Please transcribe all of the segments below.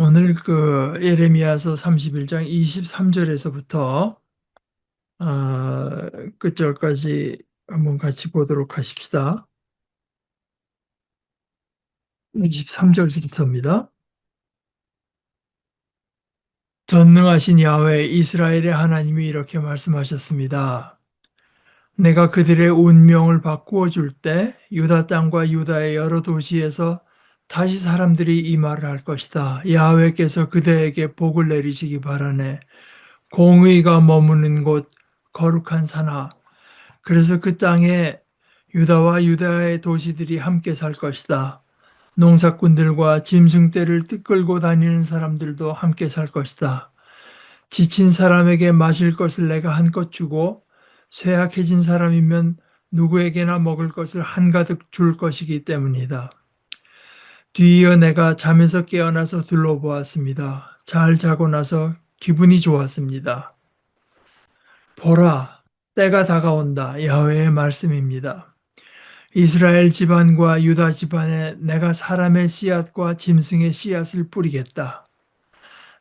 오늘 예레미야서 31장 23절에서부터 끝절까지 한번 같이 보도록 하십시다. 23절부터입니다. 전능하신 야훼 이스라엘의 하나님이 이렇게 말씀하셨습니다. 내가 그들의 운명을 바꾸어 줄 때 유다 땅과 유다의 여러 도시에서 다시 사람들이 이 말을 할 것이다. 야훼께서 그대에게 복을 내리시기 바라네. 공의가 머무는 곳 거룩한 산하. 그래서 그 땅에 유다와 유다의 도시들이 함께 살 것이다. 농사꾼들과 짐승떼를 끌고 다니는 사람들도 함께 살 것이다. 지친 사람에게 마실 것을 내가 한껏 주고 쇠약해진 사람이면 누구에게나 먹을 것을 한가득 줄 것이기 때문이다. 뒤이어 내가 잠에서 깨어나서 둘러보았습니다. 잘 자고 나서 기분이 좋았습니다. 보라, 때가 다가온다. 야훼의 말씀입니다. 이스라엘 집안과 유다 집안에 내가 사람의 씨앗과 짐승의 씨앗을 뿌리겠다.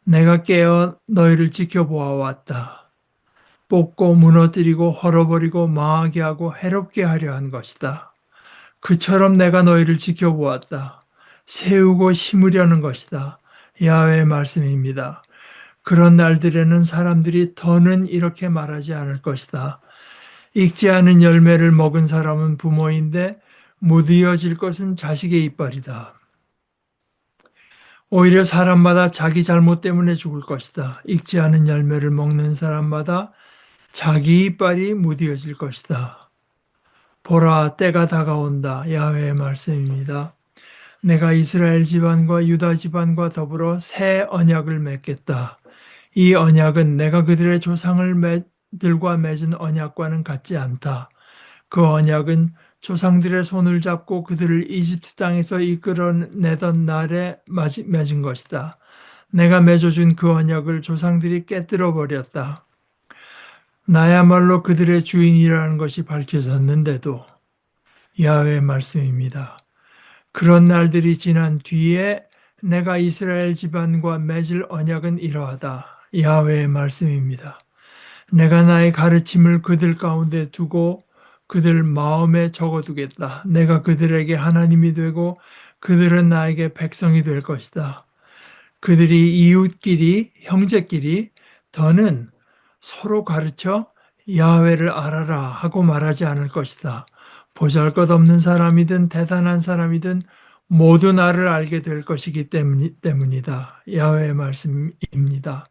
내가 깨어 너희를 지켜보아 왔다. 뽑고 무너뜨리고 헐어버리고 망하게 하고 해롭게 하려 한 것이다. 그처럼 내가 너희를 지켜보았다. 세우고 심으려는 것이다. 야훼의 말씀입니다. 그런 날들에는 사람들이 더는 이렇게 말하지 않을 것이다. 익지 않은 열매를 먹은 사람은 부모인데 못 이어질 것은 자식의 이빨이다. 오히려 사람마다 자기 잘못 때문에 죽을 것이다. 익지 않은 열매를 먹는 사람마다 자기 이빨이 무뎌질 것이다. 보라, 때가 다가온다. 야훼의 말씀입니다. 내가 이스라엘 집안과 유다 집안과 더불어 새 언약을 맺겠다. 이 언약은 내가 그들의 조상들과 맺은 언약과는 같지 않다. 그 언약은 조상들의 손을 잡고 그들을 이집트 땅에서 이끌어내던 날에 맺은 것이다. 내가 맺어준 그 언약을 조상들이 깨뜨려 버렸다. 나야말로 그들의 주인이라는 것이 밝혀졌는데도 야훼의 말씀입니다. 그런 날들이 지난 뒤에 내가 이스라엘 집안과 맺을 언약은 이러하다. 야훼의 말씀입니다. 내가 나의 가르침을 그들 가운데 두고 그들 마음에 적어두겠다. 내가 그들에게 하나님이 되고 그들은 나에게 백성이 될 것이다. 그들이 이웃끼리 형제끼리 더는 서로 가르쳐 야훼를 알아라 하고 말하지 않을 것이다. 보잘것없는 사람이든 대단한 사람이든 모두 나를 알게 될 것이기 때문이다. 야훼의 말씀입니다.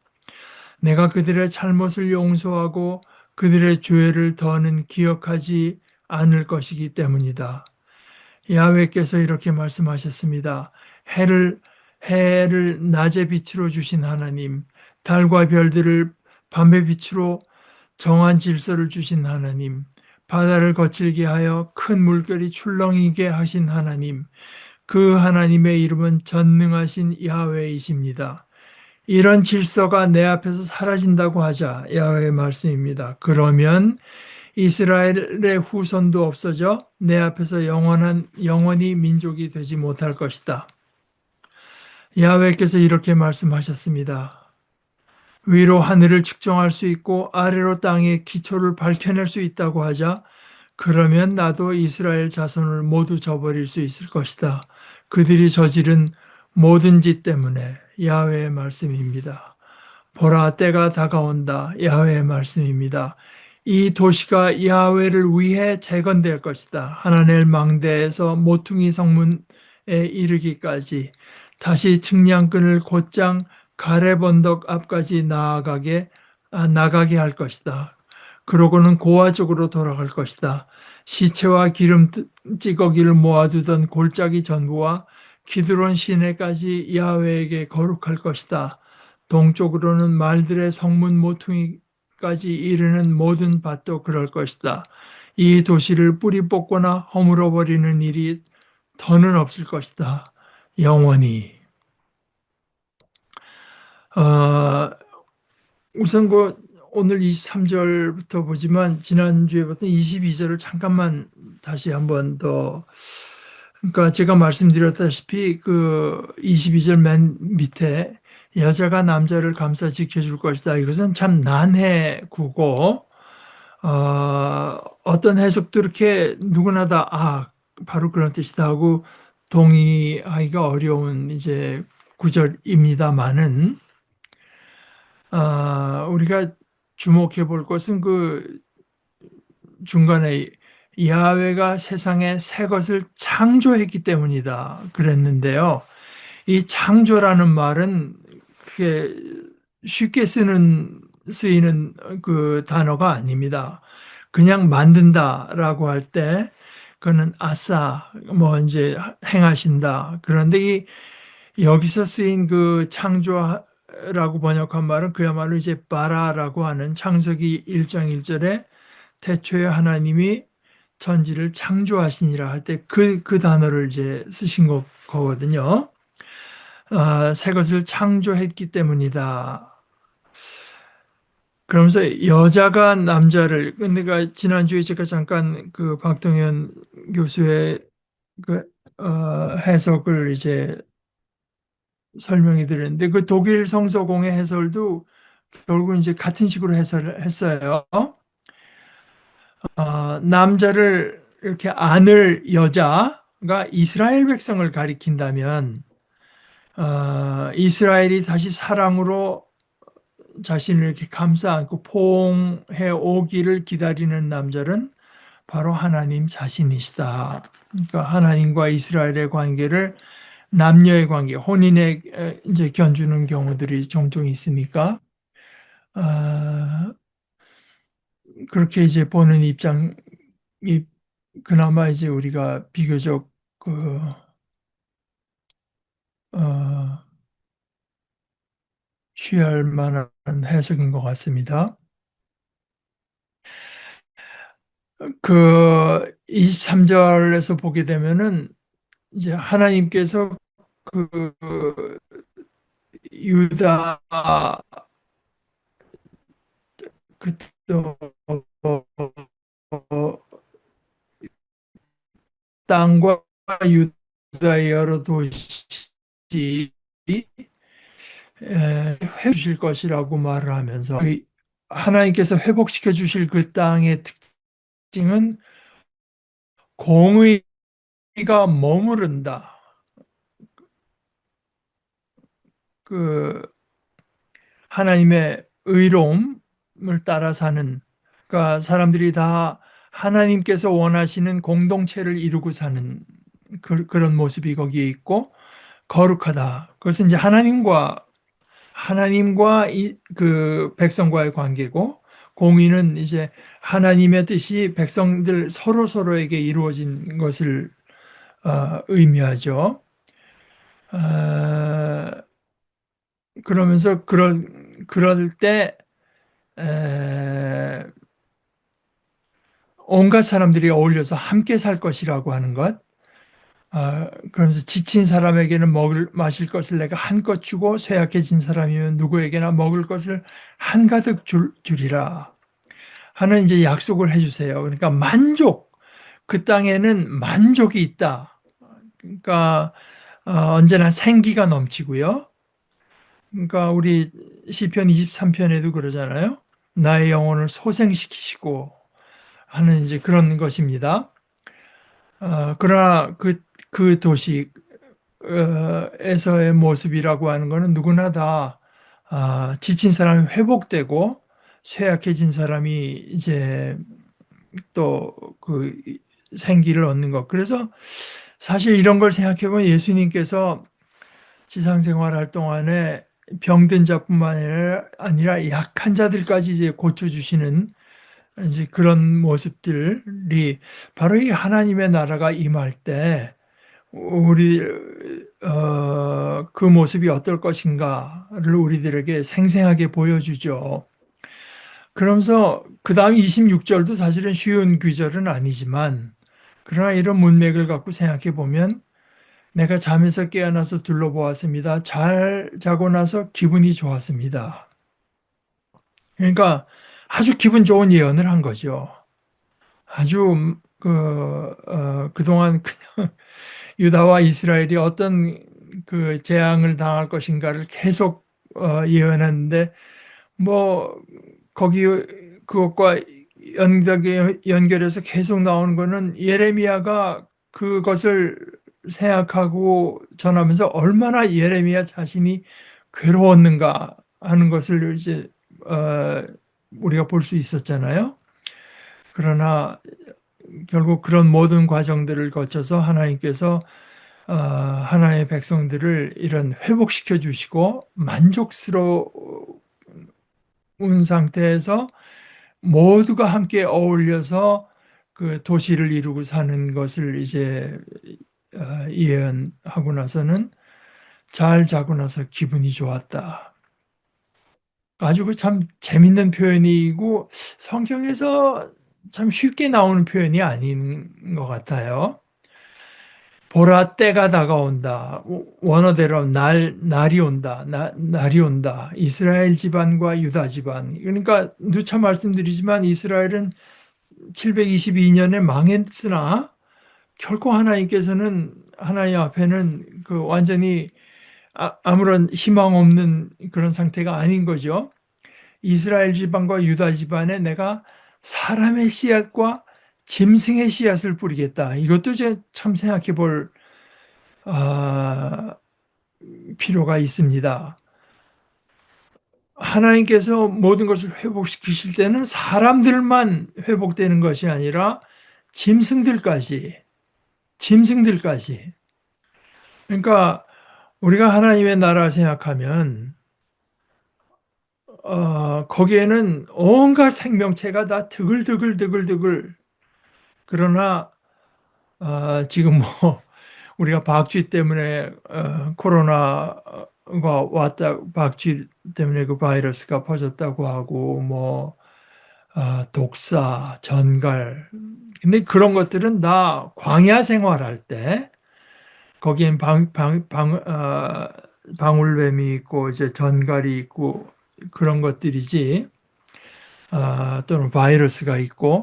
내가 그들의 잘못을 용서하고 그들의 죄를 더는 기억하지 않을 것이기 때문이다. 야훼께서 이렇게 말씀하셨습니다. 해를 낮의 빛으로 주신 하나님, 달과 별들을 밤의 빛으로 정한 질서를 주신 하나님, 바다를 거칠게 하여 큰 물결이 출렁이게 하신 하나님, 그 하나님의 이름은 전능하신 야훼이십니다. 이런 질서가 내 앞에서 사라진다고 하자 야훼의 말씀입니다. 그러면 이스라엘의 후손도 없어져 내 앞에서 영원히 민족이 되지 못할 것이다. 야훼께서 이렇게 말씀하셨습니다. 위로 하늘을 측정할 수 있고 아래로 땅의 기초를 밝혀낼 수 있다고 하자 그러면 나도 이스라엘 자손을 모두 저버릴 수 있을 것이다. 그들이 저지른 모든 짓 때문에 야훼의 말씀입니다. 보라, 때가 다가온다. 야훼의 말씀입니다. 이 도시가 야훼를 위해 재건될 것이다. 하나넬 망대에서 모퉁이 성문에 이르기까지 다시 측량끈을 곧장 가렙 언덕 앞까지 나가게 할 것이다. 그러고는 고아 쪽으로 돌아갈 것이다. 시체와 기름 찌꺼기를 모아두던 골짜기 전부와 기드론 시내까지 야훼에게 거룩할 것이다. 동쪽으로는 말들의 성문 모퉁이까지 이르는 모든 밭도 그럴 것이다. 이 도시를 뿌리 뽑거나 허물어 버리는 일이 더는 없을 것이다. 영원히. 어, 우선 오늘 23절부터 보지만 지난주에 봤던 22절을 잠깐만 다시 한번 더 그러니까 제가 말씀드렸다시피 그 22절 맨 밑에 여자가 남자를 감싸 지켜줄 것이다. 이것은 참 난해 구고 어떤 해석도 이렇게 누구나 다 바로 그런 뜻이다 하고 동의하기가 어려운 이제 구절입니다만은 우리가 주목해 볼 것은 그 중간에 야훼가 세상에 새 것을 창조했기 때문이다 그랬는데요. 이 창조라는 말은 그게 쉽게 쓰이는 그 단어가 아닙니다. 그냥 만든다라고 할 때 그거는 아싸 뭐 이제 행하신다. 그런데 이 여기서 쓰인 그 창조라고 번역한 말은 그야말로 이제 바라라고 하는 창세기 1장 1절에 태초에 하나님이 천지를 창조하시니라 할 때 그 단어를 이제 쓰신 거거든요. 새 것을 창조했기 때문이다. 그러면서 여자가 남자를, 내가 지난주에 제가 잠깐 그 박동현 교수의 그 해석을 이제 설명해 드렸는데 그 독일 성서공의 해설도 결국 이제 같은 식으로 해설을 했어요. 남자를 이렇게 안을 여자가 이스라엘 백성을 가리킨다면 이스라엘이 다시 사랑으로 자신을 이렇게 감싸 안고 포옹해 오기를 기다리는 남자는 바로 하나님 자신이시다. 그러니까 하나님과 이스라엘의 관계를 남녀의 관계, 혼인에 이제 견주는 경우들이 종종 있으니까 그렇게 이제 보는 입장이 그나마 이제 우리가 비교적 그 어, 취할 만한 해석인 것 같습니다. 그 23절에서 보게 되면은 이제 하나님께서 그 유다 그또 땅과 유다의 여러 도시 회복해 주실 것이라고 말을 하면서 하나님께서 회복시켜 주실 그 땅의 특징은 공의가 머무른다. 그 하나님의 의로움을 따라 사는, 그러니까 사람들이 다 하나님께서 원하시는 공동체를 이루고 사는 그런 모습이 거기에 있고 거룩하다. 그것은 이제 하나님과 그 백성과의 관계고 공의는 이제 하나님의 뜻이 백성들 서로에게 이루어진 것을 의미하죠. 그러면서 그럴 때 온갖 사람들이 어울려서 함께 살 것이라고 하는 것. 그러면서 지친 사람에게는 마실 것을 내가 한껏 주고 쇠약해진 사람이면 누구에게나 먹을 것을 한가득 주리라 하는 이제 약속을 해주세요. 그러니까 그 땅에는 만족이 있다. 그러니까 언제나 생기가 넘치고요. 그러니까 우리 시편 23편에도 그러잖아요. 나의 영혼을 소생시키시고 하는 이제 그런 것입니다. 그러나 그 도시 에서의 모습이라고 하는 것은 누구나 다 지친 사람이 회복되고 쇠약해진 사람이 이제 또 그 생기를 얻는 것. 그래서 사실 이런 걸 생각해 보면 예수님께서 지상 생활할 동안에 병든 자뿐만 아니라 약한 자들까지 이제 고쳐주시는 이제 그런 모습들이 바로 이 하나님의 나라가 임할 때 우리 그 모습이 어떨 것인가를 우리들에게 생생하게 보여주죠. 그러면서 그 다음 26절도 사실은 쉬운 구절은 아니지만 그러나 이런 문맥을 갖고 생각해 보면 내가 잠에서 깨어나서 둘러보았습니다. 잘 자고 나서 기분이 좋았습니다. 그러니까 아주 기분 좋은 예언을 한 거죠. 아주 그동안 유다와 이스라엘이 어떤 그 재앙을 당할 것인가를 계속 예언했는데 뭐 거기 그것과 연결해서 계속 나오는 거는 예레미야가 그것을 생각하고 전하면서 얼마나 예레미야 자신이 괴로웠는가 하는 것을 이제 어, 우리가 볼 수 있었잖아요. 그러나 결국 그런 모든 과정들을 거쳐서 하나님께서 하나의 백성들을 이런 회복시켜 주시고 만족스러운 상태에서 모두가 함께 어울려서 그 도시를 이루고 사는 것을 이제 예언하고 나서는 잘 자고 나서 기분이 좋았다. 아주 그 참 재밌는 표현이고 성경에서 참 쉽게 나오는 표현이 아닌 것 같아요. 보라 때가 다가온다. 원어대로 날이 온다. 날이 온다. 이스라엘 집안과 유다 집안. 그러니까 누차 말씀드리지만 이스라엘은 722년에 망했으나 결코 하나님 앞에는 그 완전히 아무런 희망 없는 그런 상태가 아닌 거죠. 이스라엘 집안과 유다 집안에 내가 사람의 씨앗과 짐승의 씨앗을 뿌리겠다. 이것도 참 생각해 볼 아, 필요가 있습니다. 하나님께서 모든 것을 회복시키실 때는 사람들만 회복되는 것이 아니라 짐승들까지, 짐승들까지. 그러니까 우리가 하나님의 나라 생각하면 거기에는 온갖 생명체가 다 드글드글드글드글. 그러나 지금 뭐 우리가 박쥐 때문에 코로나가 왔다, 박쥐 때문에 그 바이러스가 퍼졌다고 하고 뭐 독사, 전갈. 근데 그런 것들은 다 광야 생활할 때 거기엔 방울뱀이 있고 이제 전갈이 있고 그런 것들이지. 또는 바이러스가 있고.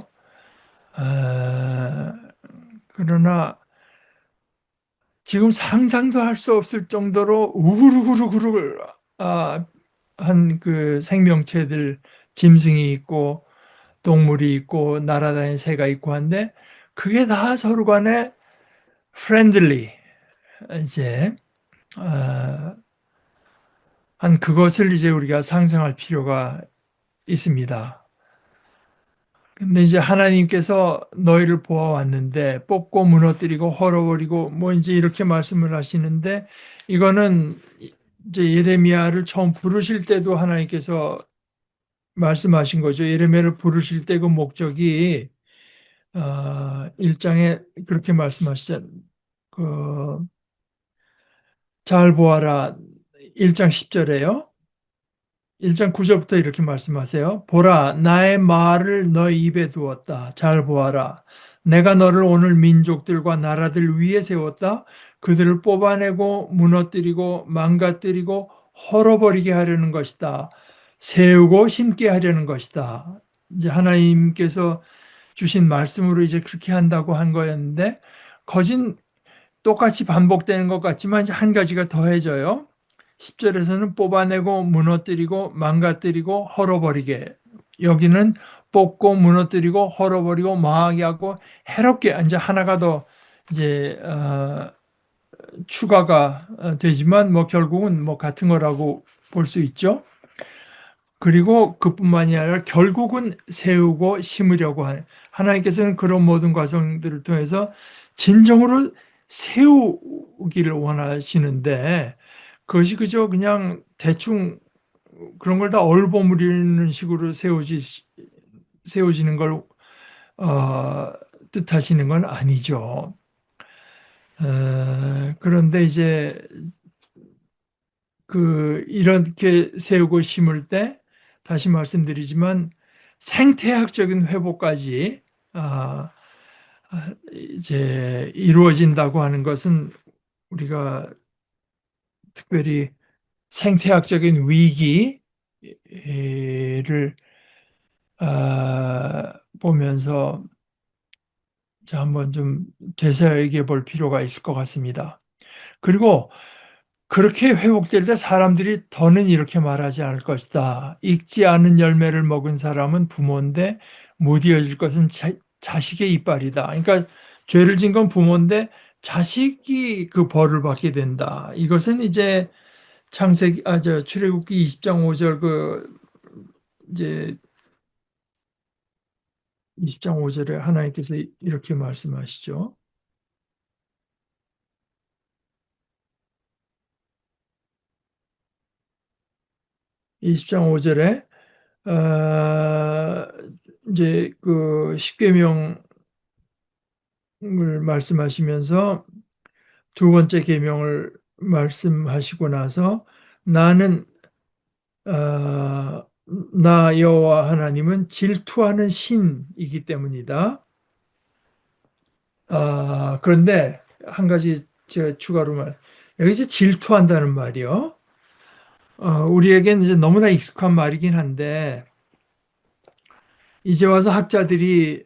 아, 그러나 지금 상상도 할 수 없을 정도로 우글우글우글 한 그 생명체들, 짐승이 있고 동물이 있고 날아다니는 새가 있고 한데 그게 다 서로 간에 프렌들리 이제 어, 한 그것을 이제 우리가 상상할 필요가 있습니다. 근데 이제 하나님께서 너희를 보아왔는데 뽑고 무너뜨리고 헐어버리고 뭐 이제 이렇게 말씀을 하시는데 이거는 이제 예레미야를 처음 부르실 때도 하나님께서 말씀하신 거죠. 예레미야를 부르실 때 그 목적이 1장에 그렇게 말씀하시잖아요. 잘 보아라. 1장 10절에요. 1장 9절부터 이렇게 말씀하세요. 보라, 나의 말을 너희 입에 두었다. 잘 보아라. 내가 너를 오늘 민족들과 나라들 위에 세웠다. 그들을 뽑아내고 무너뜨리고 망가뜨리고 헐어버리게 하려는 것이다. 세우고 심게 하려는 것이다. 이제 하나님께서 주신 말씀으로 이제 그렇게 한다고 한 거였는데, 거진 똑같이 반복되는 것 같지만 이제 한 가지가 더해져요. 10절에서는 뽑아내고 무너뜨리고 망가뜨리고 헐어버리게. 여기는 뽑고 무너뜨리고 헐어버리고 망하게 하고 해롭게. 이제 하나가 더 이제 추가가 되지만 뭐 결국은 뭐 같은 거라고 볼 수 있죠. 그리고 그뿐만이 아니라 결국은 세우고 심으려고 하는, 하나님께서는 그런 모든 과정들을 통해서 진정으로 세우기를 원하시는데 그것이 그저 그냥 대충 그런 걸 다 얼버무리는 식으로 세워지는 걸 뜻하시는 건 아니죠. 그런데 이제 이렇게 세우고 심을 때 다시 말씀드리지만 생태학적인 회복까지 이제 이루어진다고 하는 것은 우리가 특별히 생태학적인 위기를 보면서 자, 한번 좀 되새겨 볼 필요가 있을 것 같습니다. 그리고 그렇게 회복될 때 사람들이 더는 이렇게 말하지 않을 것이다. 익지 않은 열매를 먹은 사람은 부모인데 못 이어질 것은 자식의 이빨이다. 그러니까 죄를 진 건 부모인데 자식이 그 벌을 받게 된다. 이것은 이제 출애굽기 20장 5절 이제 20장 5절에 하나님께서 이렇게 말씀하시죠. 20장 5절에 어, 이제 그 십계명을 말씀하시면서 두 번째 계명을 말씀하시고 나서 나는 어, 나 여호와 하나님은 질투하는 신이기 때문이다. 그런데 한 가지 제가 추가로 여기서 질투한다는 말이요. 우리에겐 이제 너무나 익숙한 말이긴 한데 이제 와서 학자들이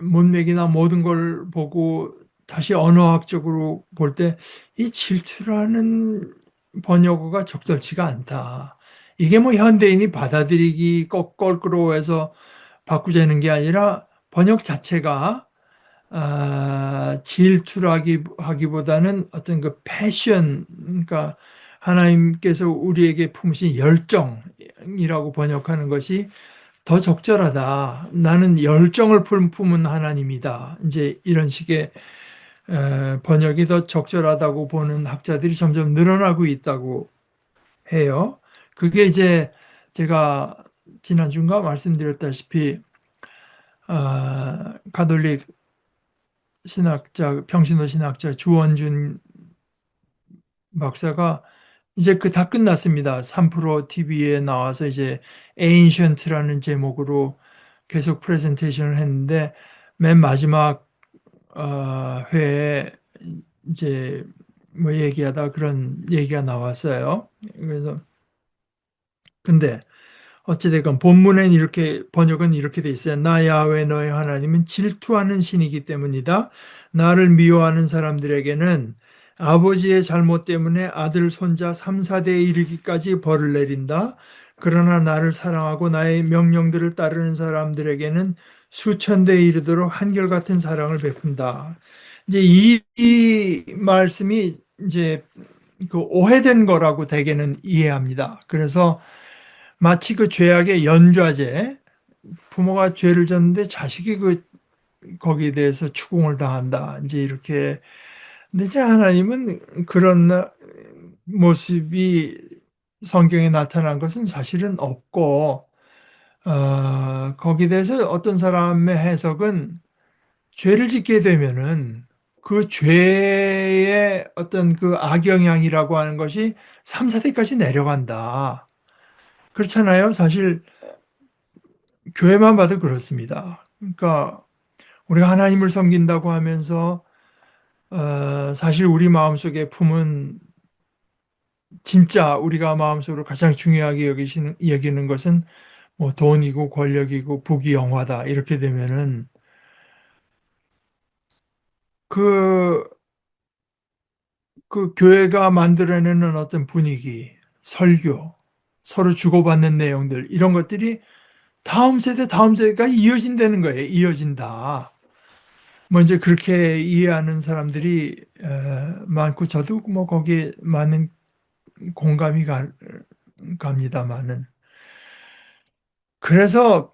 문맥이나 모든 걸 보고 다시 언어학적으로 볼 때 이 질투라는 번역어가 적절치가 않다. 이게 뭐 현대인이 받아들이기 껄끄러워해서 바꾸자는 게 아니라 번역 자체가 질투라기보다는 어떤 그 패션, 그러니까 하나님께서 우리에게 품으신 열정이라고 번역하는 것이 더 적절하다. 나는 열정을 품은 하나님이다. 이제 이런 식의 번역이 더 적절하다고 보는 학자들이 점점 늘어나고 있다고 해요. 그게 이제 제가 지난주인가 말씀드렸다시피 가톨릭 신학자, 평신도 신학자 주원준 박사가 이제 그 다 끝났습니다. 3프로 TV에 나와서 이제 Ancient라는 제목으로 계속 프레젠테이션을 했는데 맨 마지막 회에 이제 뭐 얘기하다 그런 얘기가 나왔어요. 그래서 근데 어찌됐건 본문엔 이렇게 번역은 이렇게 돼 있어요. 나 야훼 너의 하나님은 질투하는 신이기 때문이다. 나를 미워하는 사람들에게는 아버지의 잘못 때문에 아들, 손자 3, 4대에 이르기까지 벌을 내린다. 그러나 나를 사랑하고 나의 명령들을 따르는 사람들에게는 수천 대에 이르도록 한결같은 사랑을 베푼다. 이제 이 말씀이 이제 그 오해된 거라고 대개는 이해합니다. 그래서 마치 그 죄악의 연좌제, 부모가 죄를 졌는데 자식이 거기에 대해서 추궁을 당한다. 이제 이렇게. 근데 이제 하나님은 그런 모습이 성경에 나타난 것은 사실은 없고, 거기에 대해서 어떤 사람의 해석은 죄를 짓게 되면은 그 죄의 어떤 그 악영향이라고 하는 것이 3, 4대까지 내려간다. 그렇잖아요. 사실 교회만 봐도 그렇습니다. 그러니까 우리가 하나님을 섬긴다고 하면서 사실 우리 마음속에 품은 진짜 우리가 마음속으로 가장 중요하게 여기는 것은 뭐 돈이고 권력이고 부귀 영화다 이렇게 되면은 그, 그 교회가 만들어내는 어떤 분위기, 설교, 서로 주고받는 내용들 이런 것들이 다음 세대가 이어진다는 거예요. 이어진다. 뭐 이제 그렇게 이해하는 사람들이 많고 저도 뭐 거기에 많은 공감이 갑니다만은 그래서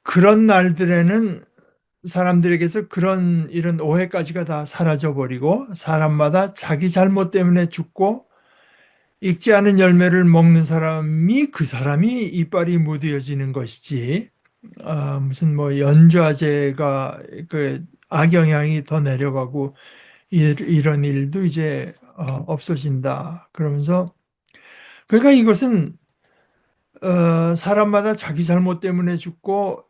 그런 날들에는 사람들에게서 그런 이런 오해까지가 다 사라져 버리고 사람마다 자기 잘못 때문에 죽고 익지 않은 열매를 먹는 사람이 그 사람이 이빨이 무뎌지는 것이지 무슨 뭐 연좌제가 그 악영향이 더 내려가고 이런 일도 이제 없어진다. 그러면서 그러니까 이것은 사람마다 자기 잘못 때문에 죽고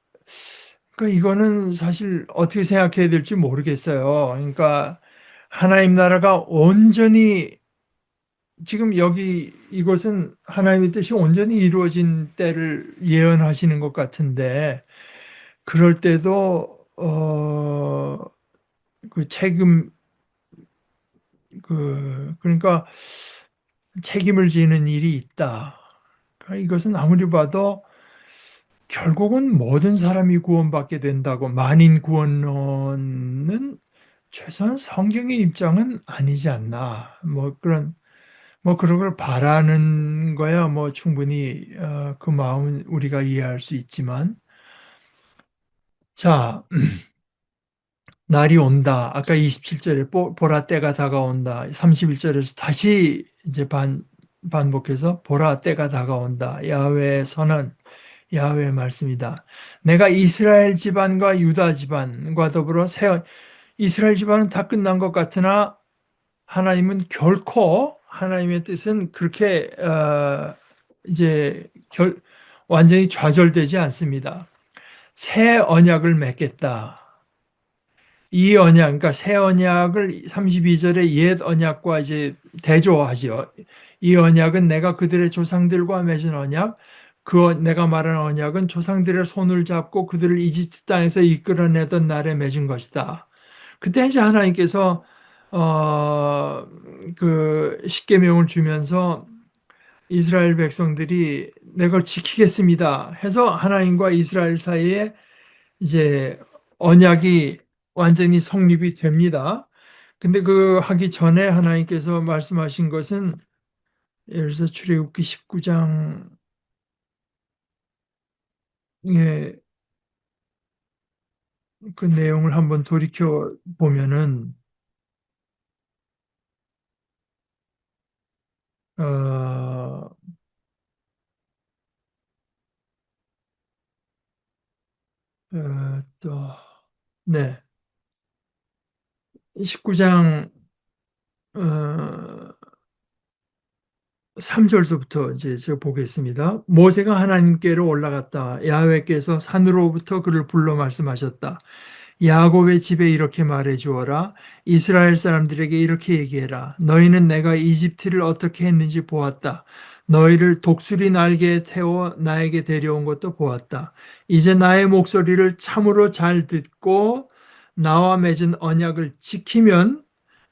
그러니까 이거는 사실 어떻게 생각해야 될지 모르겠어요. 그러니까 하나님 나라가 온전히 지금 여기 이것은 하나님의 뜻이 온전히 이루어진 때를 예언하시는 것 같은데 그럴 때도 그 책임, 그러니까 책임을 지는 일이 있다. 그러니까 이것은 아무리 봐도 결국은 모든 사람이 구원받게 된다고, 만인 구원론은 최소한 성경의 입장은 아니지 않나. 뭐 그런 걸 바라는 거야. 뭐 충분히 그 마음은 우리가 이해할 수 있지만, 자, 날이 온다. 아까 27절에 보라 때가 다가온다. 31절에서 다시 이제 반복해서 보라 때가 다가온다. 야훼의 선언, 야훼의 말씀이다. 내가 이스라엘 집안과 유다 집안과 더불어 이스라엘 집안은 다 끝난 것 같으나 하나님은 결코 하나님의 뜻은 그렇게 이제 완전히 좌절되지 않습니다. 새 언약을 맺겠다. 이 언약, 그러니까 새 언약을 32절에 옛 언약과 이제 대조하죠. 이 언약은 내가 그들의 조상들과 맺은 언약, 내가 말하는 언약은 조상들의 손을 잡고 그들을 이집트 땅에서 이끌어내던 날에 맺은 것이다. 그때 이제 하나님께서 그 십계명을 주면서 이스라엘 백성들이 내가 지키겠습니다 해서 하나님과 이스라엘 사이에 이제 언약이 완전히 성립이 됩니다. 근데 그 하기 전에 하나님께서 말씀하신 것은, 예를 들어서 출애굽기 19장의 그 내용을 한번 돌이켜 보면은 어, 또 네. 19장 3절서부터 이제 제가 보겠습니다. 모세가 하나님께로 올라갔다. 야훼께서 산으로부터 그를 불러 말씀하셨다. 야곱의 집에 이렇게 말해 주어라. 이스라엘 사람들에게 이렇게 얘기해라. 너희는 내가 이집트를 어떻게 했는지 보았다. 너희를 독수리 날개에 태워 나에게 데려온 것도 보았다. 이제 나의 목소리를 참으로 잘 듣고 나와 맺은 언약을 지키면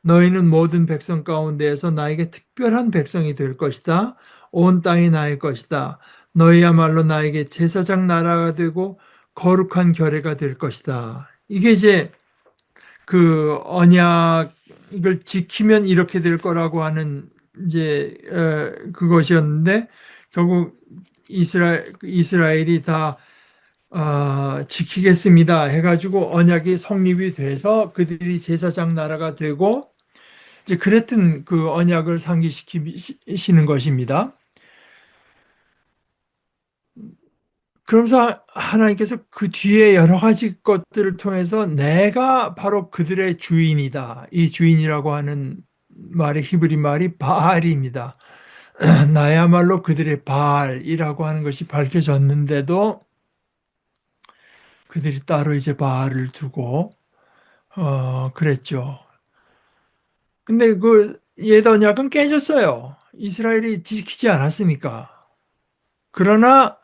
너희는 모든 백성 가운데에서 나에게 특별한 백성이 될 것이다. 온 땅이 나의 것이다. 너희야말로 나에게 제사장 나라가 되고 거룩한 결례가 될 것이다. 이게 이제 그 언약을 지키면 이렇게 될 거라고 하는 이제 그것이었는데, 결국 이스라엘이 다 지키겠습니다 해가지고 언약이 성립이 돼서 그들이 제사장 나라가 되고 이제 그랬던 그 언약을 상기시키시는 것입니다. 그러면서 하나님께서 그 뒤에 여러 가지 것들을 통해서 내가 바로 그들의 주인이다. 이 주인이라고 하는 말이 히브리 말이 바알입니다. 나야말로 그들의 바알이라고 하는 것이 밝혀졌는데도 그들이 따로 이제 바알을 두고 그랬죠. 근데 그 옛 언약은 깨졌어요. 이스라엘이 지키지 않았으니까. 그러나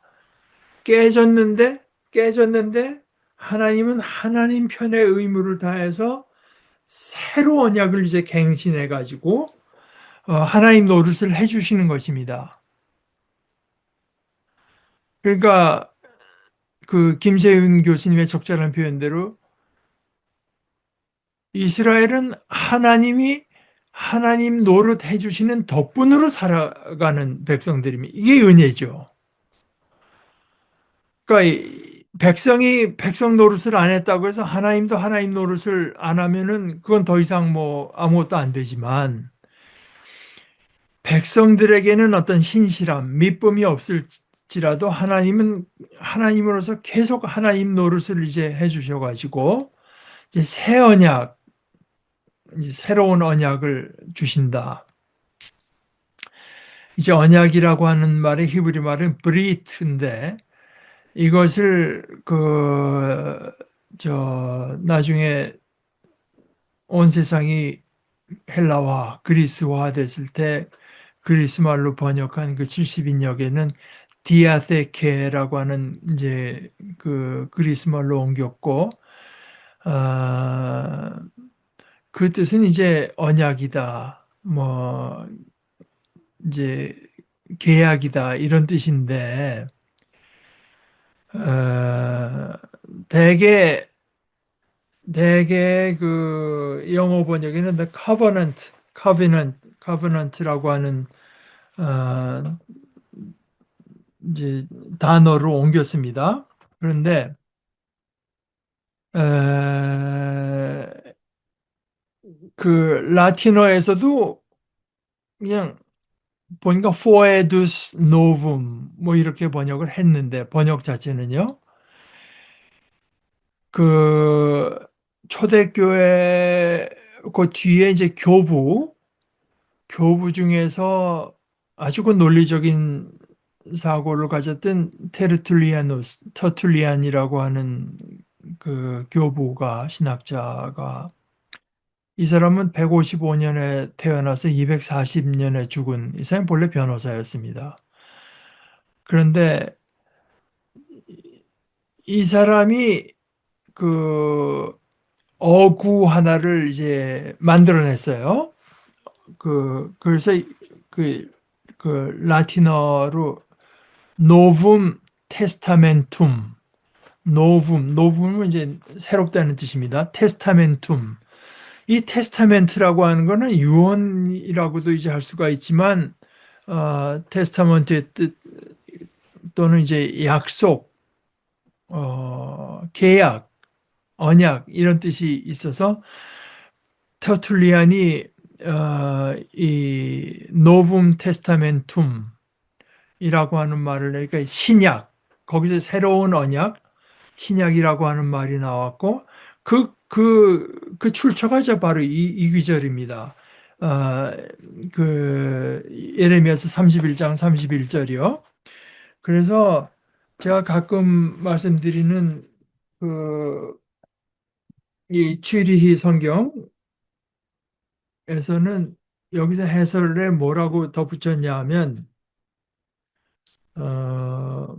깨졌는데 하나님은 하나님 편의 의무를 다해서 새로 언약을 이제 갱신해 가지고 하나님 노릇을 해주시는 것입니다. 그러니까 그 김세윤 교수님의 적절한 표현대로 이스라엘은 하나님 노릇 해주시는 덕분으로 살아가는 백성들입니다. 이게 은혜죠. 그러니까 백성이 백성 노릇을 안 했다고 해서 하나님도 하나님 노릇을 안 하면은 그건 더 이상 뭐 아무것도 안 되지만, 백성들에게는 어떤 신실함, 믿음이 없을지라도 하나님은 하나님으로서 계속 하나님 노릇을 이제 해주셔가지고 이제 새 언약, 이제 새로운 언약을 주신다. 이제 언약이라고 하는 말의 히브리 말은 브리트인데, 이것을 나중에 온 세상이 헬라화, 그리스화 됐을 때 그리스 말로 번역한 그 70인역에는 디아테케라고 하는 이제 그 그리스 말로 옮겼고, 어, 그 뜻은 이제 언약이다, 뭐 이제 계약이다 이런 뜻인데 어, 대개 대개 그 영어 번역에는 the covenant라고 하는 어, 이제 단어로 옮겼습니다. 그런데 그 라틴어에서도 그냥 보니까 foedus novum 뭐 이렇게 번역을 했는데 번역 자체는요. 그 초대교회 그 뒤에 이제 교부 중에서 아주 그 논리적인 사고를 가졌던 터툴리안이라고 하는 그 교부가 신학자가 이 사람은 155년에 태어나서 240년에 죽은 이 사람이 본래 변호사였습니다. 그런데 이 사람이 그 어구 하나를 이제 만들어냈어요. 그래서 그, 그 라틴어로 노붐 테스타멘툼, 노붐은 이제 새롭다는 뜻입니다. 테스타멘툼. 이 테스타멘트라고 하는 거는 유언이라고도 이제 할 수가 있지만, 테스타먼트의 뜻 또는 이제 약속, 계약, 언약 이런 뜻이 있어서 터툴리안이 이 노붐 테스타멘툼이라고 하는 말을 그러니까 신약 거기서 새로운 언약 신약이라고 하는 말이 나왔고 그 출처가 이제 바로 이 귀절입니다. 어, 그 예레미야서 31장 31절이요. 그래서 제가 가끔 말씀드리는 그 이 취리히 성경에서는 여기서 해설에 뭐라고 덧붙였냐 하면 어,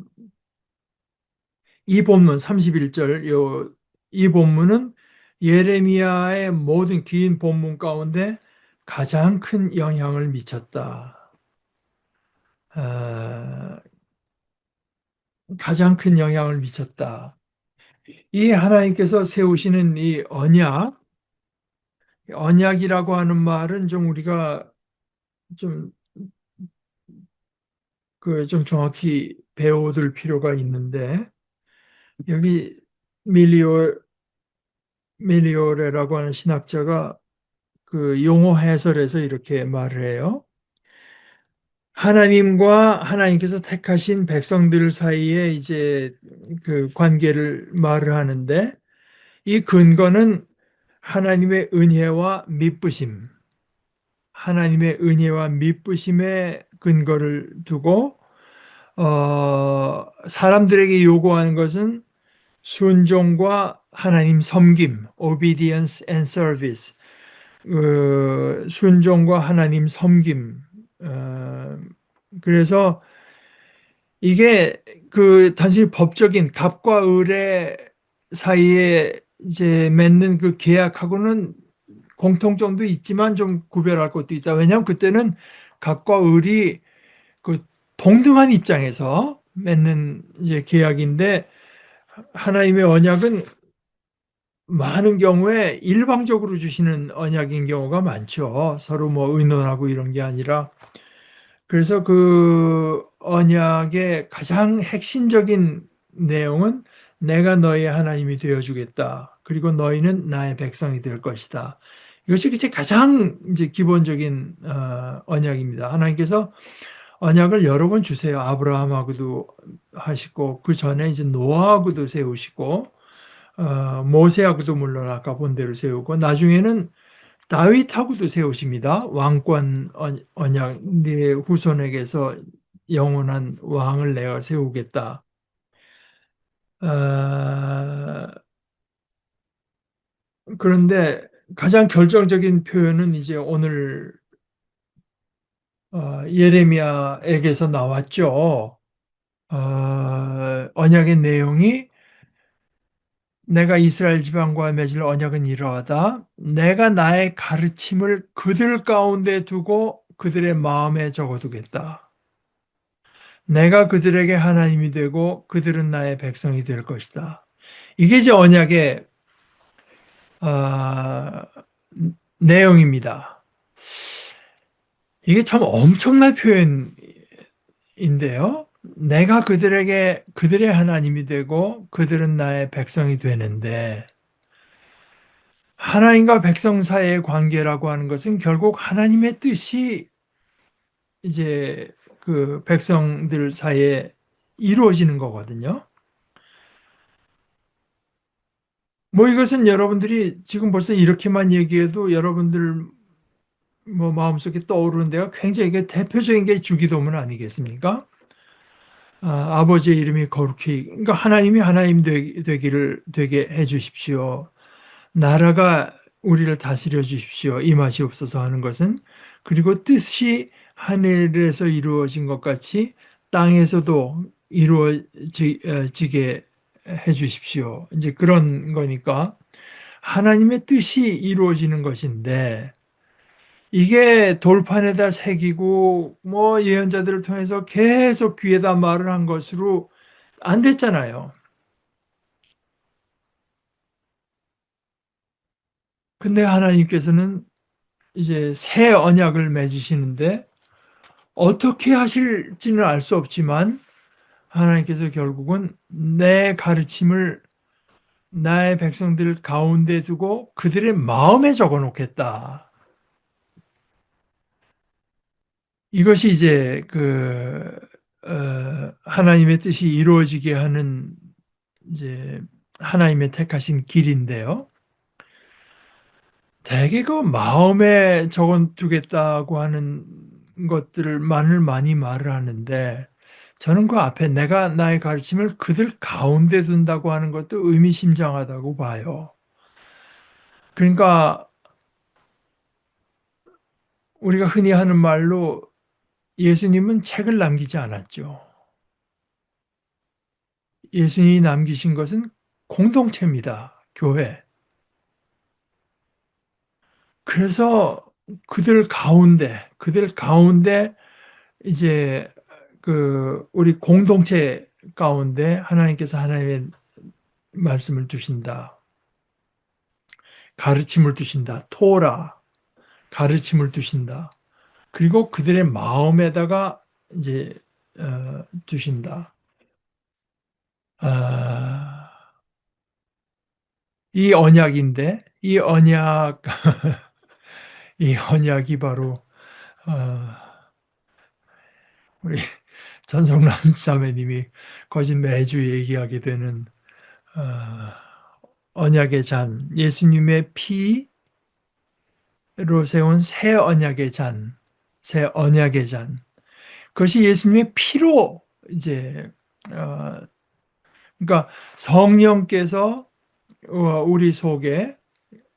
이 본문 31절 이 본문은 예레미야의 모든 긴 본문 가운데 가장 큰 영향을 미쳤다. 어, 가장 큰 영향을 미쳤다. 이 하나님께서 세우시는 이 언약이라고 하는 말은 좀 우리가 좀 좀 정확히 배워둘 필요가 있는데 여기 밀리오 밀리오레라고 하는 신학자가 그 용어 해설에서 이렇게 말을 해요. 하나님과 하나님께서 택하신 백성들 사이에 이제 그 관계를 말을 하는데 이 근거는 하나님의 은혜와 미쁘심, 하나님의 은혜와 미쁘심의 근거를 두고 사람들에게 요구하는 것은 순종과 하나님 섬김, obedience and service, 순종과 하나님 섬김. 그래서 이게 그 단순히 법적인 갑과 을의 사이에 이제 맺는 그 계약하고는 공통점도 있지만 좀 구별할 것도 있다. 왜냐하면 그때는 갑과 을이 그 동등한 입장에서 맺는 이제 계약인데 하나님의 언약은 많은 경우에 일방적으로 주시는 언약인 경우가 많죠. 서로 뭐 의논하고 이런 게 아니라. 그래서 그 언약의 가장 핵심적인 내용은 내가 너희의 하나님이 되어주겠다. 그리고 너희는 나의 백성이 될 것이다. 이것이 이제 가장 이제 기본적인 언약입니다. 하나님께서 언약을 여러 번 주세요. 아브라함하고도 하시고 그 전에 이제 노아하고도 세우시고 모세하고도 물론 아까 본 대로 세우고 나중에는 다윗하고도 세우십니다. 왕권 언약 네 후손에게서 영원한 왕을 내가 세우겠다. 어, 그런데 가장 결정적인 표현은 이제 오늘 예레미야에게서 나왔죠. 언약의 내용이 내가 이스라엘 지방과 맺을 언약은 이러하다. 내가 나의 가르침을 그들 가운데 두고 그들의 마음에 적어두겠다. 내가 그들에게 하나님이 되고 그들은 나의 백성이 될 것이다. 이게 이제 언약의 아, 내용입니다. 이게 참 엄청난 표현인데요. 내가 그들에게 그들의 하나님이 되고 그들은 나의 백성이 되는데 하나님과 백성 사이의 관계라고 하는 것은 결국 하나님의 뜻이 이제 그 백성들 사이에 이루어지는 거거든요. 뭐 이것은 여러분들이 지금 벌써 이렇게만 얘기해도 여러분들 뭐 마음속에 떠오르는 데가 굉장히 대표적인 게 주기도문 아니겠습니까? 아버지의 이름이 거룩히, 그러니까 하나님이 하나님 되게 해 주십시오. 나라가 우리를 다스려 주십시오. 이 맛이 없어서 하는 것은 그리고 뜻이 하늘에서 이루어진 것 같이 땅에서도 이루어지게 해 주십시오. 이제 그런 거니까 하나님의 뜻이 이루어지는 것인데 이게 돌판에다 새기고 뭐 예언자들을 통해서 계속 귀에다 말을 한 것으로 안 됐잖아요. 근데 하나님께서는 이제 새 언약을 맺으시는데 어떻게 하실지는 알 수 없지만 하나님께서 결국은 내 가르침을 나의 백성들 가운데 두고 그들의 마음에 적어 놓겠다. 이것이 이제 하나님의 뜻이 이루어지게 하는 이제 하나님의 택하신 길인데요. 대개 그 마음에 적어 두겠다고 하는 것들만을 많이 말을 하는데 저는 그 앞에 내가 나의 가르침을 그들 가운데 둔다고 하는 것도 의미심장하다고 봐요. 그러니까 우리가 흔히 하는 말로 예수님은 책을 남기지 않았죠. 예수님이 남기신 것은 공동체입니다. 교회. 그래서 그들 가운데 이제 우리 공동체 가운데 하나님께서 하나님의 말씀을 주신다. 가르침을 주신다. 토라, 가르침을 주신다. 그리고 그들의 마음에다가 이제 주신다. 아, 이 언약인데 이 언약 이 언약이 바로 어, 우리 전성란 자매님이 거짓 매주 얘기하게 되는 어, 언약의 잔, 예수님의 피로 세운 새 언약의 잔, 새 언약의 잔. 그것이 예수님의 피로 이제 그러니까 성령께서 우리 속에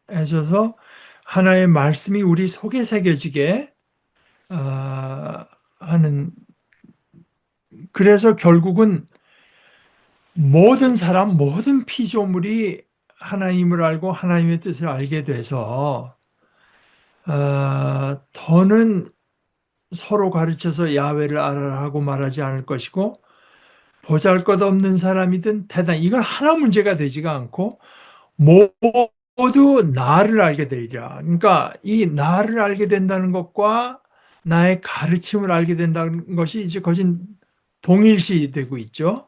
하셔서 하나의 말씀이 우리 속에 새겨지게 하는 그래서 결국은 모든 사람, 모든 피조물이 하나님을 알고 하나님의 뜻을 알게 돼서 더는 서로 가르쳐서 야훼를 알아라 하고 말하지 않을 것이고 보잘것없는 사람이든 대단 이건 하나 문제가 되지가 않고 모두 나를 알게 되리라. 그러니까 이 나를 알게 된다는 것과 나의 가르침을 알게 된다는 것이 이제 거진 동일시 되고 있죠.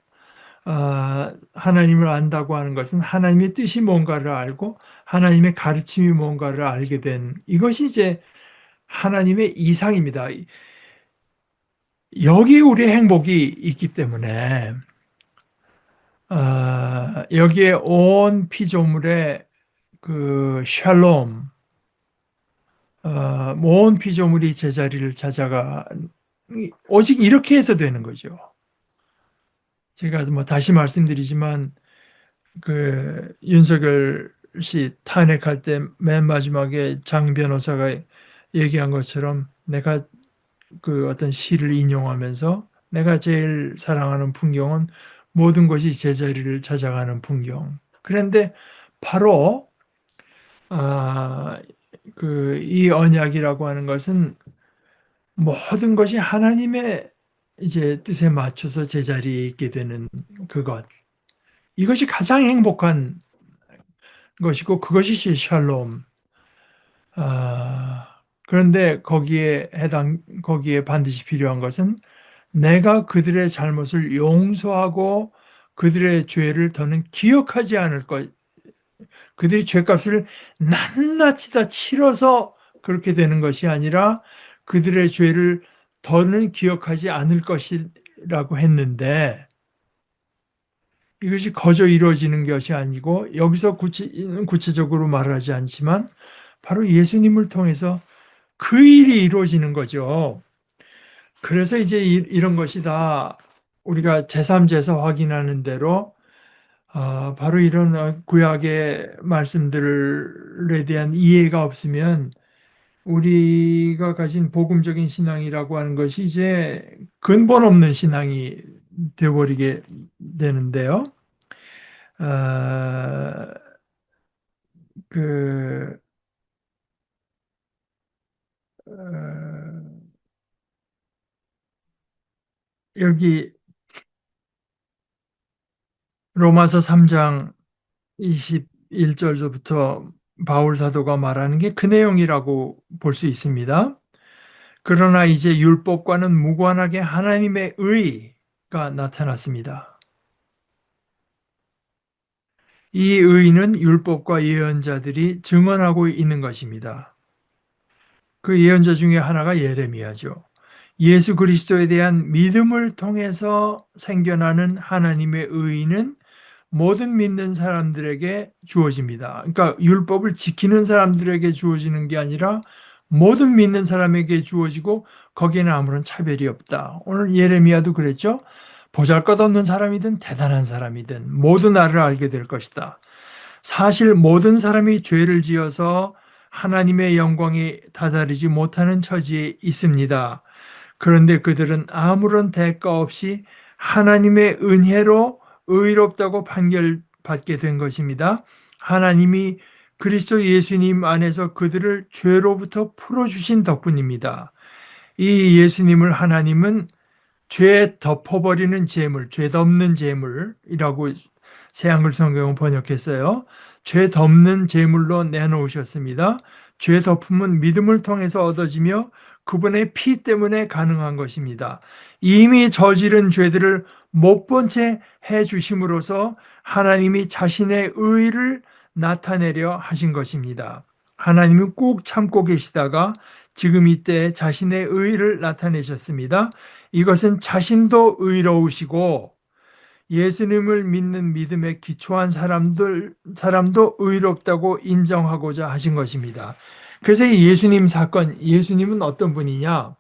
하나님을 안다고 하는 것은 하나님의 뜻이 뭔가를 알고 하나님의 가르침이 뭔가를 알게 된 이것이 이제 하나님의 이상입니다. 여기 우리의 행복이 있기 때문에 여기에 온 피조물의 샬롬, 온 피조물이 제자리를 찾아가 오직 이렇게 해서 되는 거죠. 제가 뭐 다시 말씀드리지만 윤석열 씨 탄핵할 때 맨 마지막에 장 변호사가 얘기한 것처럼 내가 어떤 시를 인용하면서 내가 제일 사랑하는 풍경은 모든 것이 제자리를 찾아가는 풍경. 그런데 바로 이 언약이라고 하는 것은 모든 것이 하나님의 이제 뜻에 맞춰서 제자리에 있게 되는 그것. 이것이 가장 행복한 것이고 그것이 샬롬. 그런데 거기에 반드시 필요한 것은 내가 그들의 잘못을 용서하고 그들의 죄를 더는 기억하지 않을 것, 그들이 죄값을 낱낱이 다 치러서 그렇게 되는 것이 아니라 그들의 죄를 더는 기억하지 않을 것이라고 했는데 이것이 거저 이루어지는 것이 아니고 여기서 구체적으로 말하지 않지만 바로 예수님을 통해서 그 일이 이루어지는 거죠. 그래서 이제 이런 것이 다 우리가 제3제서 확인하는 대로 바로 이런 구약의 말씀들에 대한 이해가 없으면 우리가 가진 복음적인 신앙이라고 하는 것이 이제 근본 없는 신앙이 되어버리게 되는데요. 아, 그, 어, 여기 로마서 3장 21절서부터 바울 사도가 말하는 게 그 내용이라고 볼 수 있습니다. 그러나 이제 율법과는 무관하게 하나님의 의가 나타났습니다. 이 의는 율법과 예언자들이 증언하고 있는 것입니다. 그 예언자 중에 하나가 예레미야죠. 예수 그리스도에 대한 믿음을 통해서 생겨나는 하나님의 의는 모든 믿는 사람들에게 주어집니다. 그러니까 율법을 지키는 사람들에게 주어지는 게 아니라 모든 믿는 사람에게 주어지고 거기에는 아무런 차별이 없다. 오늘 예레미야도 그랬죠. 보잘것없는 사람이든 대단한 사람이든 모두 나를 알게 될 것이다. 사실 모든 사람이 죄를 지어서 하나님의 영광에 다다르지 못하는 처지에 있습니다. 그런데 그들은 아무런 대가 없이 하나님의 은혜로 의롭다고 판결받게 된 것입니다. 하나님이 그리스도 예수님 안에서 그들을 죄로부터 풀어주신 덕분입니다. 이 예수님을 하나님은 죄 덮어버리는 제물, 죄 덮는 제물이라고 새한글 성경은 번역했어요. 죄 덮는 제물로 내놓으셨습니다. 죄 덮음은 믿음을 통해서 얻어지며 그분의 피 때문에 가능한 것입니다. 이미 저지른 죄들을 못 본 채 해주심으로써 하나님이 자신의 의를 나타내려 하신 것입니다. 하나님이 꾹 참고 계시다가 지금 이때 자신의 의를 나타내셨습니다. 이것은 자신도 의로우시고 예수님을 믿는 믿음에 기초한 사람도 의롭다고 인정하고자 하신 것입니다. 그래서 이 예수님 사건, 예수님은 어떤 분이냐?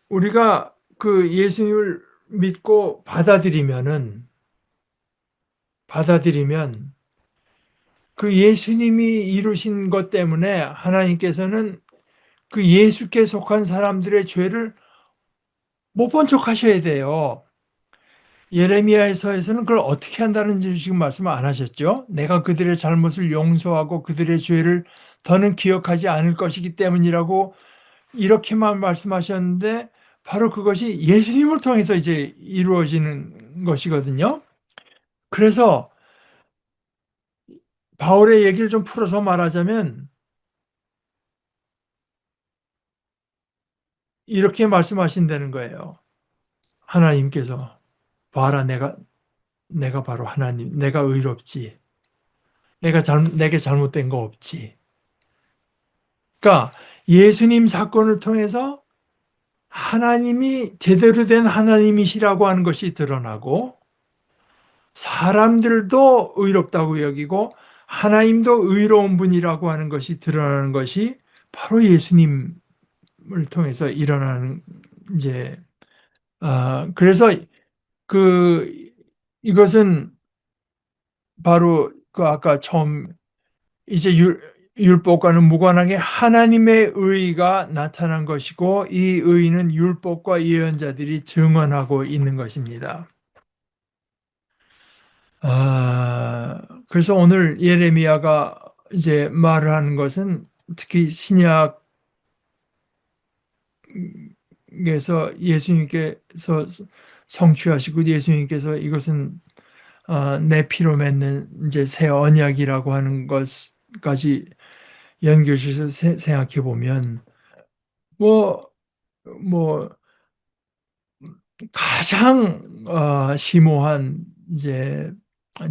우리가 그 예수님을 믿고 받아들이면 그 예수님이 이루신 것 때문에 하나님께서는 그 예수께 속한 사람들의 죄를 못 본 척 하셔야 돼요. 예레미야서에서는 그걸 어떻게 한다는지 지금 말씀 안 하셨죠? 내가 그들의 잘못을 용서하고 그들의 죄를 더는 기억하지 않을 것이기 때문이라고 이렇게만 말씀하셨는데 바로 그것이 예수님을 통해서 이제 이루어지는 것이거든요. 그래서 바울의 얘기를 좀 풀어서 말하자면 이렇게 말씀하신다는 거예요. 하나님께서 봐라 내가 바로 하나님, 내가 의롭지. 내게 잘못된 거 없지. 그러니까 예수님 사건을 통해서 하나님이 제대로 된 하나님이시라고 하는 것이 드러나고 사람들도 의롭다고 여기고 하나님도 의로운 분이라고 하는 것이 드러나는 것이 바로 예수님을 통해서 일어나는 이제 그래서 그 이것은 바로 그 아까 처음 이제 율법과는 무관하게 하나님의 의가 나타난 것이고 이 의는 율법과 예언자들이 증언하고 있는 것입니다. 그래서 오늘 예레미야가 이제 말을 하는 것은 특히 신약에서 예수님께서 성취하시고 예수님께서 이것은 내 피로 맺는 이제 새 언약이라고 하는 것까지 연결해서 생각해 보면 뭐, 뭐 가장 심오한 이제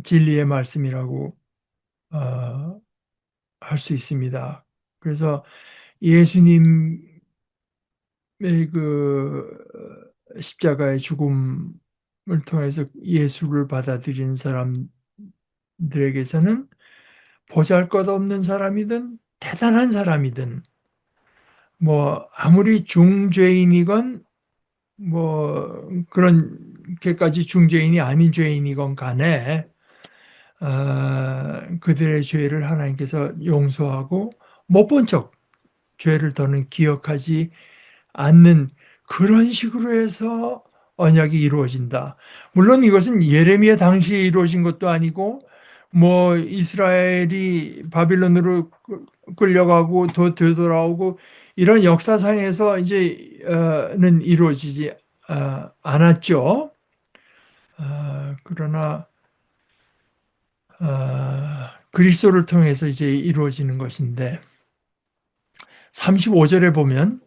진리의 말씀이라고 할 수 있습니다. 그래서 예수님의 그 십자가의 죽음을 통해서 예수를 받아들인 사람들에게서는 보잘것없는 사람이든 대단한 사람이든 뭐 아무리 중죄인이건 뭐 그런게까지 중죄인이 아닌 죄인이건 간에 그들의 죄를 하나님께서 용서하고 못 본 척 죄를 더는 기억하지 않는 그런 식으로 해서 언약이 이루어진다. 물론 이것은 예레미야 당시에 이루어진 것도 아니고 뭐 이스라엘이 바빌론으로 끌려가고 또 되돌아오고 이런 역사상에서 이제는 이루어지지 않았죠. 그러나 그리스도를 통해서 이제 이루어지는 것인데 35절에 보면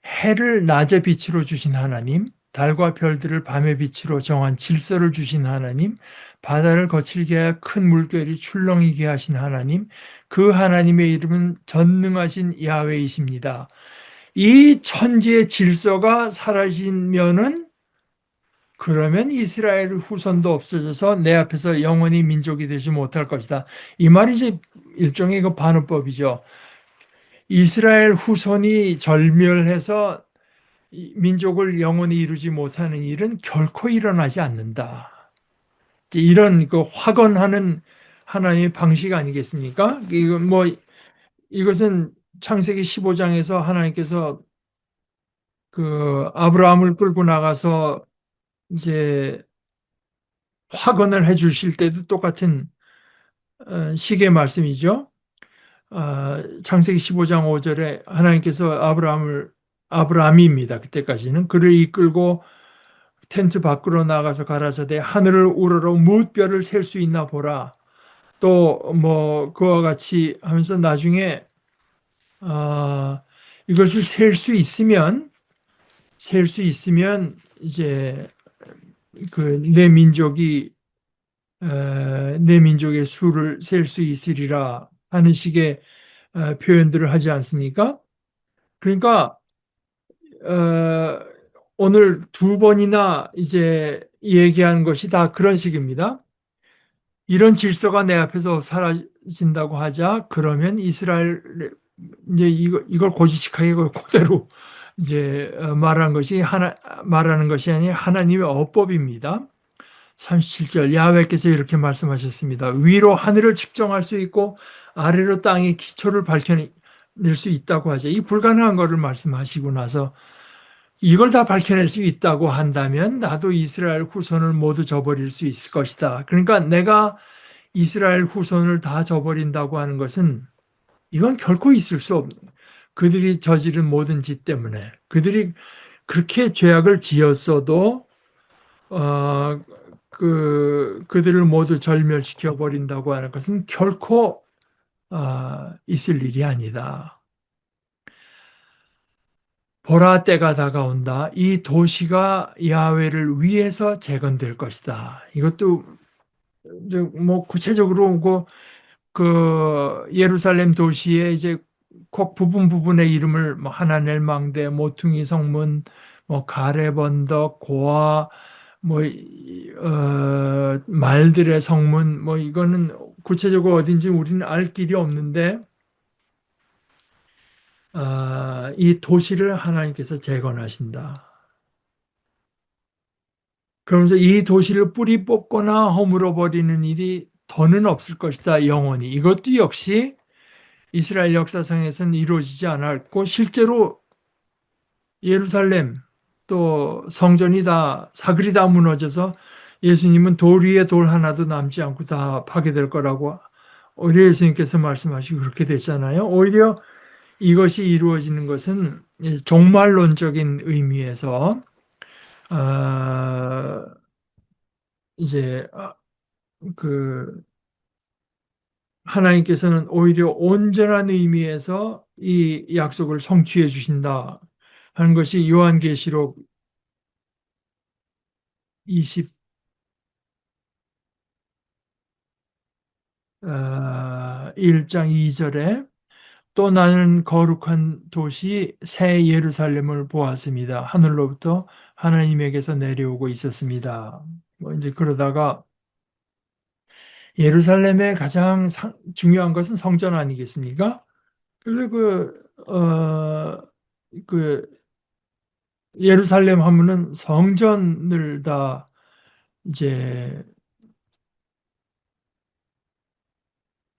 해를 낮의 빛으로 주신 하나님, 달과 별들을 밤의 빛으로 정한 질서를 주신 하나님, 바다를 거칠게 하여 큰 물결이 출렁이게 하신 하나님, 그 하나님의 이름은 전능하신 야훼이십니다. 이 천지의 질서가 사라지면은 그러면 이스라엘 후손도 없어져서 내 앞에서 영원히 민족이 되지 못할 것이다. 이 말이 이제 일종의 그 반어법이죠. 이스라엘 후손이 절멸해서 민족을 영원히 이루지 못하는 일은 결코 일어나지 않는다. 이런 그 확언하는 하나님의 방식 아니겠습니까? 이것은 창세기 15장에서 하나님께서 그 아브라함을 끌고 나가서 이제 확언을 해 주실 때도 똑같은 식의 말씀이죠. 창세기 15장 5절에 하나님께서 아브라함입니다. 그때까지는 그를 이끌고 텐트 밖으로 나가서 가라사대 하늘을 우러러 무엇별을 셀 수 있나 보라. 또 뭐 그와 같이 하면서 나중에 이것을 셀 수 있으면 이제 그 내 민족의 수를 셀 수 있으리라 하는 식의 표현들을 하지 않습니까? 그러니까 오늘 두 번이나 이제 얘기하는 것이 다 그런 식입니다. 이런 질서가 내 앞에서 사라진다고 하자 그러면 이스라엘 이제 이걸 고지식하게 그대로 이제 말하는 것이 아니라 하나님의 어법입니다. 37절 야훼께서 이렇게 말씀하셨습니다. 위로 하늘을 측정할 수 있고 아래로 땅의 기초를 밝혀낼 수 있다고 하죠. 이 불가능한 것을 말씀하시고 나서 이걸 다 밝혀낼 수 있다고 한다면 나도 이스라엘 후손을 모두 저버릴 수 있을 것이다. 그러니까 내가 이스라엘 후손을 다 저버린다고 하는 것은 이건 결코 있을 수 없는 그들이 저지른 모든 짓 때문에 그들이 그렇게 죄악을 지었어도 그들을 모두 절멸시켜 버린다고 하는 것은 결코 있을 일이 아니다. 보라 때가 다가온다. 이 도시가 야훼를 위해서 재건될 것이다. 이것도 뭐 구체적으로 그 예루살렘 도시의 이제 꼭 부분의 이름을 뭐 하나넬 망대, 모퉁이 성문, 뭐 가렙 언덕, 고아, 뭐 말들의 성문, 뭐 이거는 구체적으로 어딘지 우리는 알 길이 없는데 이 도시를 하나님께서 재건하신다. 그러면서 이 도시를 뿌리 뽑거나 허물어 버리는 일이 더는 없을 것이다. 영원히. 이것도 역시 이스라엘 역사상에서는 이루어지지 않았고 실제로 예루살렘 또 성전이 다 사글이 다 무너져서 예수님은 돌 위에 돌 하나도 남지 않고 다 파괴될 거라고 오히려 예수님께서 말씀하시고 그렇게 됐잖아요. 오히려 이것이 이루어지는 것은 종말론적인 의미에서 아, 이제 그 하나님께서는 오히려 온전한 의미에서 이 약속을 성취해 주신다 하는 것이 요한계시록 21장 2절에 또 나는 거룩한 도시 새 예루살렘을 보았습니다. 하늘로부터 하나님에게서 내려오고 있었습니다. 뭐 이제 그러다가 예루살렘의 가장 중요한 것은 성전 아니겠습니까? 그래서 그 예루살렘 하면은 성전을 다 이제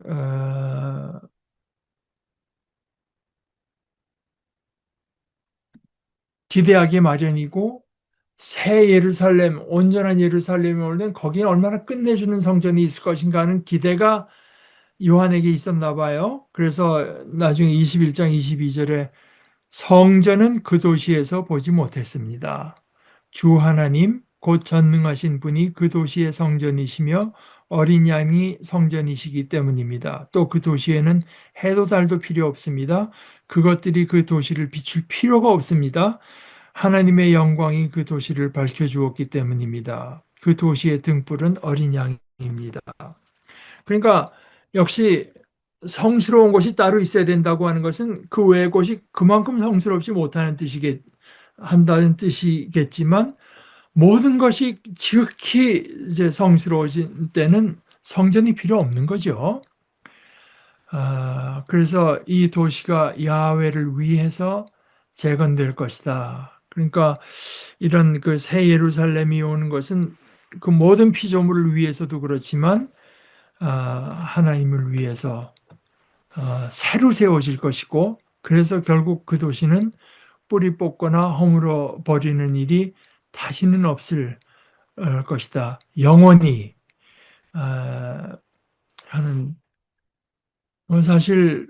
어, 기대하기 마련이고 새 예루살렘, 온전한 예루살렘에 오면 거기에 얼마나 끝내주는 성전이 있을 것인가 하는 기대가 요한에게 있었나 봐요. 그래서 나중에 21장 22절에 성전은 그 도시에서 보지 못했습니다. 주 하나님 곧 전능하신 분이 그 도시의 성전이시며 어린 양이 성전이시기 때문입니다. 또 그 도시에는 해도 달도 필요 없습니다. 그것들이 그 도시를 비출 필요가 없습니다. 하나님의 영광이 그 도시를 밝혀주었기 때문입니다. 그 도시의 등불은 어린 양입니다. 그러니까 역시 성스러운 곳이 따로 있어야 된다고 하는 것은 그 외의 곳이 그만큼 성스럽지 못하는 한다는 뜻이겠지만 모든 것이 지극히 이제 성스러워진 때는 성전이 필요 없는 거죠. 그래서 이 도시가 야훼를 위해서 재건될 것이다. 그러니까 이런 그 새 예루살렘이 오는 것은 그 모든 피조물을 위해서도 그렇지만 하나님을 위해서 새로 세워질 것이고 그래서 결국 그 도시는 뿌리 뽑거나 허물어 버리는 일이 다시는 없을 것이다. 영원히 하는 사실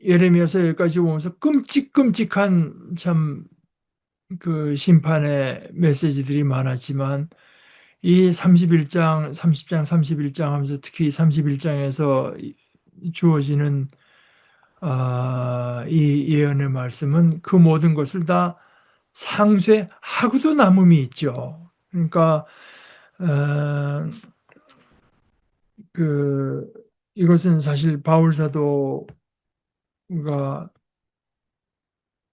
예레미야서 여기까지 보면서 끔찍끔찍한 참 그 심판의 메시지들이 많았지만 이 31장, 30장, 31장 하면서 특히 31장에서 주어지는 이 예언의 말씀은 그 모든 것을 다 상쇄하고도 남음이 있죠. 그러니까 어, 그 이것은 사실 바울 사도가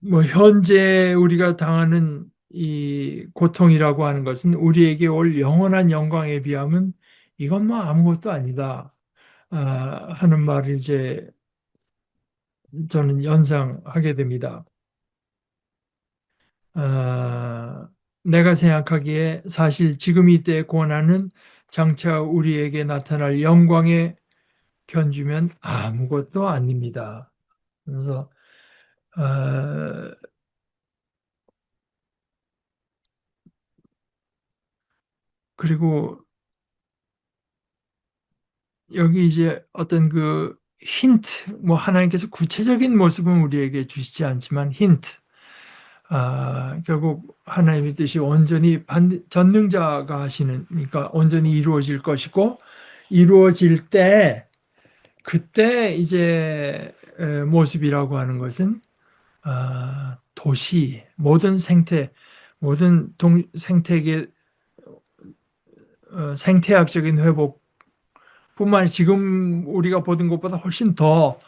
뭐 현재 우리가 당하는 이 고통이라고 하는 것은 우리에게 올 영원한 영광에 비하면 이건 뭐 아무것도 아니다 하는 말을 이제 저는 연상하게 됩니다. 내가 생각하기에 사실 지금 이때의 고난은 장차 우리에게 나타날 영광에 견주면 아무것도 아닙니다. 그래서 어, 그리고 여기 이제 어떤 그 힌트, 뭐 하나님께서 구체적인 모습은 우리에게 주시지 않지만 힌트, 결국 하나님의 뜻이 온전히 전능자가 하시는, 그러니까 온전히 이루어질 것이고 이루어질 때 그때 이제 모습이라고 하는 것은 도시, 모든 생태, 모든 생태계 생태학적인 회복뿐만 아니라 지금 우리가 보던 것보다 훨씬 더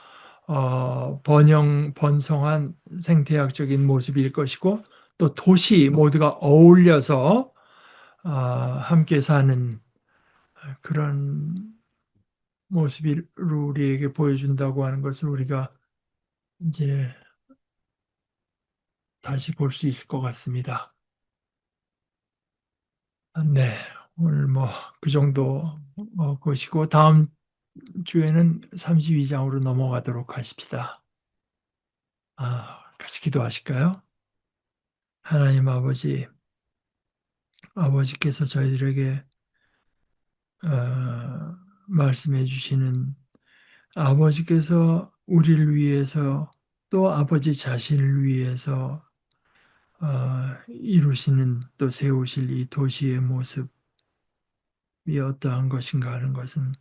번성한 생태학적인 모습일 것이고 또 도시 모두가 어울려서 함께 사는 그런 모습을 우리에게 보여준다고 하는 것을 우리가 이제 다시 볼 수 있을 것 같습니다. 네, 오늘 뭐 그 정도 것이고 다음 주에는 32장으로 넘어가도록 하십시다. 같이 기도하실까요? 하나님 아버지, 아버지께서 저희들에게 말씀해 주시는, 아버지께서 우리를 위해서 또 아버지 자신을 위해서 이루시는, 또 세우실 이 도시의 모습이 어떠한 것인가 하는 것은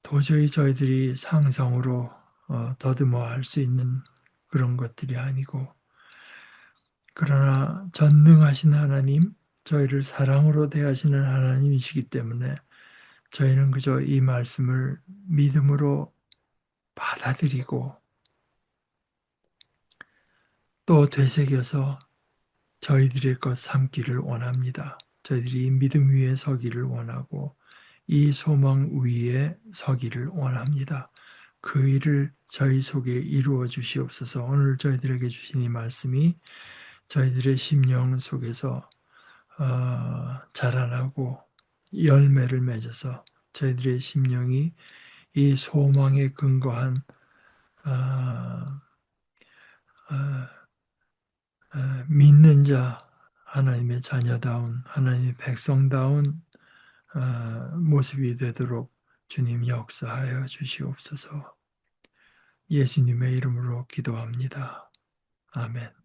도저히 저희들이 상상으로 더듬어 할 수 있는 그런 것들이 아니고, 그러나 전능하신 하나님, 저희를 사랑으로 대하시는 하나님이시기 때문에 저희는 그저 이 말씀을 믿음으로 받아들이고 또 되새겨서 저희들의 것 삼기를 원합니다. 저희들이 이 믿음 위에 서기를 원하고 이 소망 위에 서기를 원합니다. 그 일을 저희 속에 이루어 주시옵소서. 오늘 저희들에게 주신 이 말씀이 저희들의 심령 속에서 자라나고 열매를 맺어서 저희들의 심령이 이 소망에 근거한 어, 어, 믿는 자, 하나님의 자녀다운, 하나님의 백성다운 모습이 되도록 주님 역사하여 주시옵소서. 예수님의 이름으로 기도합니다. 아멘.